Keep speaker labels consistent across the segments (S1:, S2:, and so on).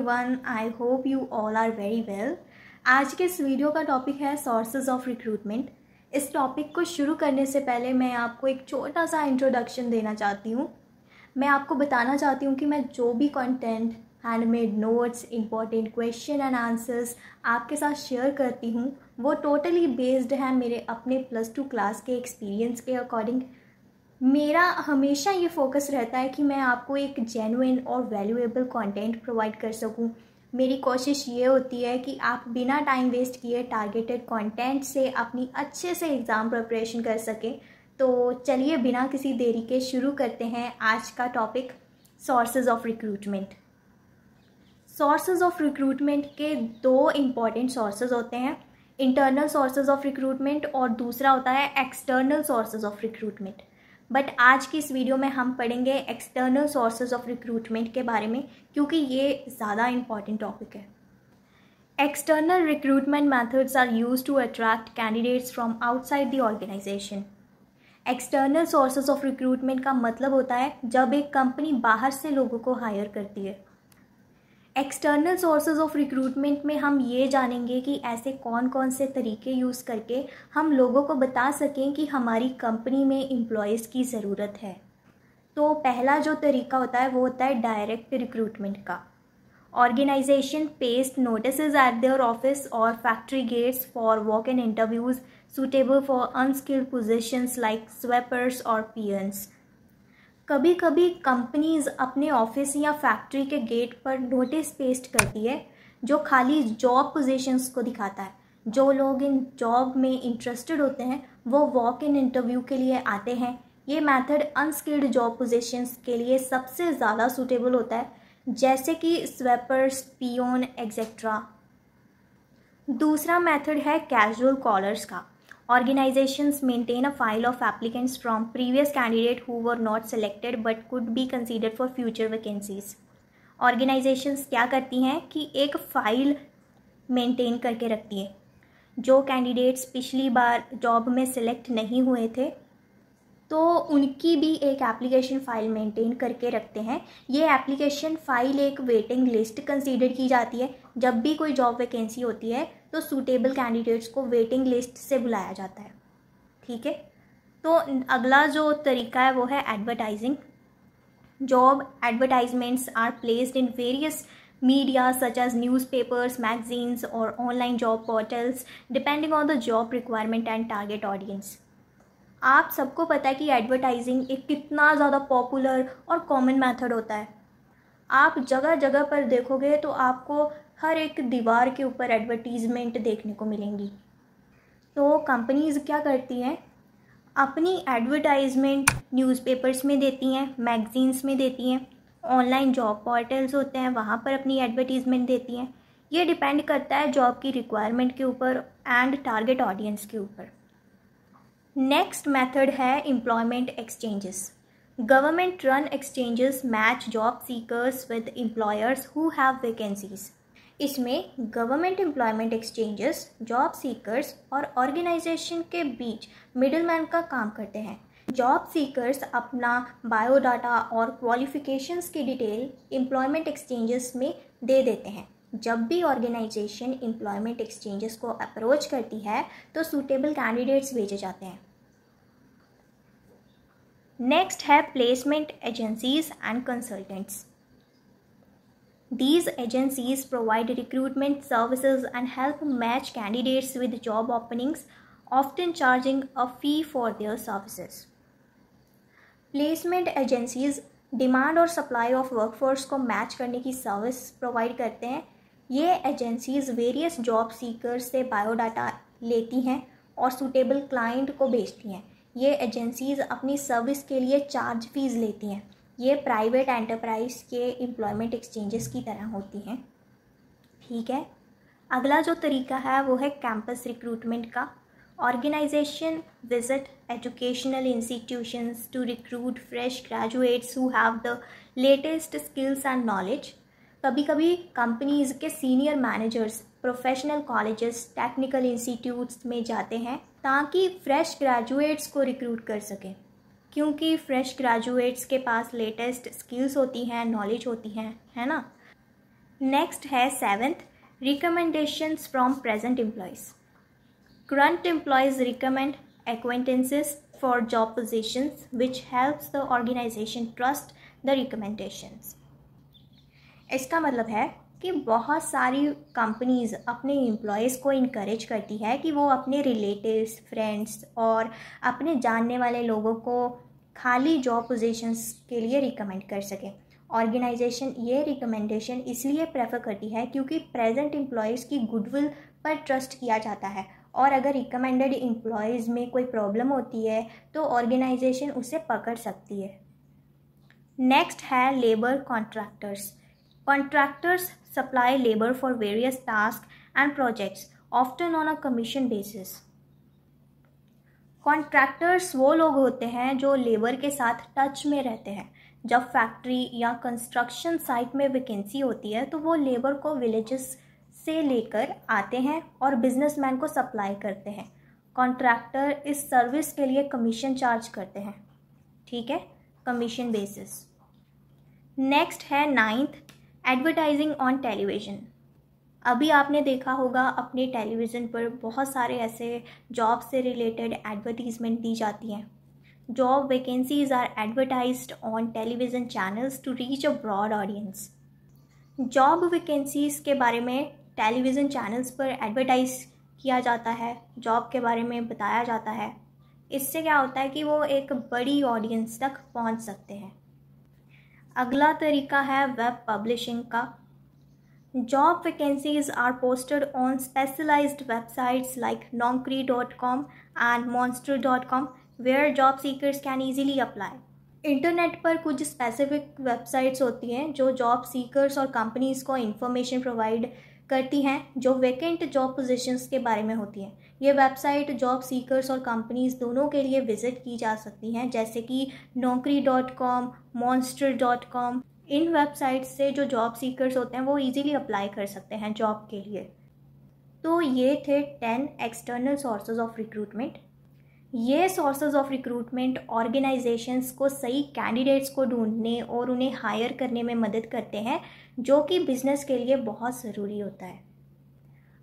S1: Everyone, I hope you all are very well. आज के इस वीडियो का टॉपिक है सोर्सेज ऑफ रिक्रूटमेंट। इस टॉपिक को शुरू करने से पहले मैं आपको एक छोटा सा इंट्रोडक्शन देना चाहती हूँ। मैं आपको बताना चाहती हूँ कि मैं जो भी content, handmade notes, important question and answers आपके साथ शेयर करती हूँ वो टोटली बेस्ड है मेरे अपने +2 क्लास के एक्सपीरियंस के अकॉर्डिंग। मेरा हमेशा ये फोकस रहता है कि मैं आपको एक जेन्युइन और वैल्यूएबल कंटेंट प्रोवाइड कर सकूं। मेरी कोशिश ये होती है कि आप बिना टाइम वेस्ट किए टारगेटेड कंटेंट से अपनी अच्छे से एग्ज़ाम प्रिपरेशन कर सकें। तो चलिए बिना किसी देरी के शुरू करते हैं आज का topic, sources of recruitment. Sources of recruitment के दो इम्पॉर्टेंट सोर्सेज होते हैं, इंटरनल सोर्सेज ऑफ रिक्रूटमेंट और दूसरा होता है external sources of recruitment. But आज की इस वीडियो में हम पढ़ेंगे एक्सटर्नल सोर्सेज ऑफ रिक्रूटमेंट के बारे में, क्योंकि ये ज़्यादा इम्पॉर्टेंट टॉपिक है। External recruitment methods are used to attract candidates from outside the organisation. External sources of recruitment का मतलब होता है जब एक कंपनी बाहर से लोगों को हायर करती है। एक्सटर्नल सोर्सेज ऑफ रिक्रूटमेंट में हम ये जानेंगे कि ऐसे कौन कौन से तरीके यूज़ करके हम लोगों को बता सकें कि हमारी कंपनी में एम्प्लॉयज़ की ज़रूरत है। तो पहला जो तरीका होता है वो होता है डायरेक्ट रिक्रूटमेंट का। Organisation paste notices at their office और factory gates for walk in interviews suitable for unskilled positions like sweepers और पियंस। कभी कभी कंपनीज अपने ऑफिस या फैक्ट्री के गेट पर नोटिस पेस्ट करती है जो खाली जॉब पोजीशंस को दिखाता है। जो लोग इन जॉब में इंटरेस्टेड होते हैं वो वॉक इन इंटरव्यू के लिए आते हैं। ये मेथड अनस्किल्ड जॉब पोजीशंस के लिए सबसे ज़्यादा सूटेबल होता है, जैसे कि स्वेपर्स, पियोन एक्सेट्रा। दूसरा मेथड है कैजुअल कॉलर्स का। Organizations maintain a file of applicants from previous candidate who were not selected but could be considered for future vacancies. Organizations क्या करती हैं कि एक फ़ाइल मेंटेन करके रखती है। जो कैंडिडेट्स पिछली बार जॉब में सिलेक्ट नहीं हुए थे तो उनकी भी एक एप्लीकेशन फ़ाइल मेंटेन करके रखते हैं। ये एप्लीकेशन फ़ाइल एक वेटिंग लिस्ट कंसीडर की जाती है। जब भी कोई जॉब वैकेंसी होती है तो सूटेबल कैंडिडेट्स को वेटिंग लिस्ट से बुलाया जाता है। ठीक है, तो अगला जो तरीका है वो है advertising. Job advertisements are placed in various media such as newspapers, magazines और online job portals depending on the job requirement and target audience. आप सबको पता है कि एडवर्टाइजिंग एक कितना ज़्यादा पॉपुलर और कॉमन मेथड होता है। आप जगह जगह पर देखोगे तो आपको हर एक दीवार के ऊपर एडवर्टीज़मेंट देखने को मिलेंगी। तो कंपनीज़ क्या करती हैं, अपनी एडवर्टाइजमेंट न्यूज़पेपर्स में देती हैं, मैगजीन्स में देती हैं, ऑनलाइन जॉब पोर्टल्स होते हैं वहाँ पर अपनी एडवर्टीज़मेंट देती हैं। ये डिपेंड करता है जॉब की रिक्वायरमेंट के ऊपर एंड टारगेट ऑडियंस के ऊपर। नेक्स्ट मेथड है employment exchanges. Government run exchanges match job seekers with employers who have vacancies. इसमें government employment exchanges job seekers और ऑर्गेनाइजेशन के बीच मिडलमैन का काम करते हैं। जॉब सीकर्स अपना बायोडाटा और क्वालिफिकेशंस की डिटेल एम्प्लॉयमेंट एक्सचेंजेस में दे देते हैं। जब भी ऑर्गेनाइजेशन एम्प्लॉयमेंट एक्सचेंजेस को अप्रोच करती है तो सूटेबल कैंडिडेट्स भेजे जाते हैं। नेक्स्ट है placement agencies and consultants. These agencies provide recruitment services and help match candidates with job openings, often charging a fee for their services. Placement agencies demand और supply of workforce को match करने की service provide करते हैं। ये agencies various job seekers से biodata लेती हैं और सूटेबल क्लाइंट को भेजती हैं। ये एजेंसीज अपनी सर्विस के लिए चार्ज फीस लेती हैं। ये प्राइवेट एंटरप्राइज के एम्प्लॉयमेंट एक्सचेंजेस की तरह होती हैं। ठीक है, अगला जो तरीका है वो है कैंपस रिक्रूटमेंट का। Organisation visit educational institutions to recruit fresh graduates who have the latest skills and knowledge. कभी कभी कंपनीज के senior managers professional colleges, technical institutes में जाते हैं ताकि फ्रेश ग्रेजुएट्स को रिक्रूट कर सकें, क्योंकि फ्रेश ग्रेजुएट्स के पास लेटेस्ट स्किल्स होती हैं, नॉलेज होती हैं, है ना। नेक्स्ट है 7th, recommendations from present employees. Current employees recommend acquaintances for job positions, which helps the organization trust the recommendations. इसका मतलब है कि बहुत सारी कंपनीज अपने एम्प्लॉयज़ को इनकरेज करती है कि वो अपने रिलेटिव्स, फ्रेंड्स और अपने जानने वाले लोगों को खाली जॉब पोजीशंस के लिए रिकमेंड कर सकें. ऑर्गेनाइजेशन ये रिकमेंडेशन इसलिए प्रेफर करती है क्योंकि प्रेजेंट एम्प्लॉयज़ की गुडविल पर ट्रस्ट किया जाता है, और अगर रिकमेंडेड एम्प्लॉयज़ में कोई प्रॉब्लम होती है तो ऑर्गेनाइजेशन उसे पकड़ सकती है. नेक्स्ट है labour contractors. Contractors supply labour for various task and projects, often on a commission basis. Contractors वो लोग होते हैं जो लेबर के साथ टच में रहते हैं. जब फैक्ट्री या कंस्ट्रक्शन साइट में वैकेंसी होती है तो वो लेबर को विलेजेस से लेकर आते हैं और बिजनेसमैन को सप्लाई करते हैं. कॉन्ट्रैक्टर इस सर्विस के लिए कमीशन चार्ज करते हैं. ठीक है, कमीशन बेसिस. नेक्स्ट है 9th, एडवर्टाइजिंग ऑन टेलीविज़न. अभी आपने देखा होगा अपने टेलीविज़न पर बहुत सारे ऐसे जॉब से रिलेटेड एडवर्टीज़मेंट दी जाती हैं. Job vacancies are advertised on television channels to reach a broad audience. Job vacancies के बारे में टेलीविज़न चैनल्स पर एडवर्टाइज़ किया जाता है, जॉब के बारे में बताया जाता है. इससे क्या होता है कि वो एक बड़ी ऑडियंस तक पहुंच सकते हैं. अगला तरीका है वेब पब्लिशिंग का. Job vacancies are posted on specialised websites like naukri.com and monster.com where job seekers can easily apply. Internet पर कुछ स्पेसिफिक वेबसाइट्स होती हैं जो जॉब सीकर्स और कंपनीज़ को इंफॉर्मेशन प्रोवाइड करती हैं जो वैकेंट जॉब पोजीशंस के बारे में होती हैं. ये वेबसाइट जॉब सीकर्स और कंपनीज़ दोनों के लिए विज़िट की जा सकती हैं, जैसे कि naukri.com, monster.com. इन वेबसाइट्स से जो जॉब सीकर्स होते हैं वो इजीली अप्लाई कर सकते हैं जॉब के लिए. तो ये थे 10 एक्सटर्नल सोर्सेज ऑफ रिक्रूटमेंट. ये सोर्सेज ऑफ रिक्रूटमेंट ऑर्गेनाइजेशंस को सही कैंडिडेट्स को ढूंढने और उन्हें हायर करने में मदद करते हैं, जो कि बिज़नेस के लिए बहुत ज़रूरी होता है.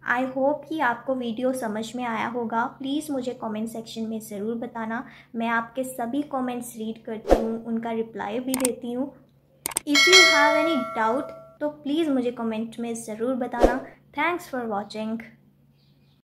S1: आई होप कि आपको वीडियो समझ में आया होगा. प्लीज़ मुझे कमेंट सेक्शन में ज़रूर बताना. मैं आपके सभी कमेंट्स रीड करती हूँ, उनका रिप्लाई भी देती हूँ. If you have any doubt तो प्लीज़ मुझे कमेंट में ज़रूर बताना. Thanks for watching.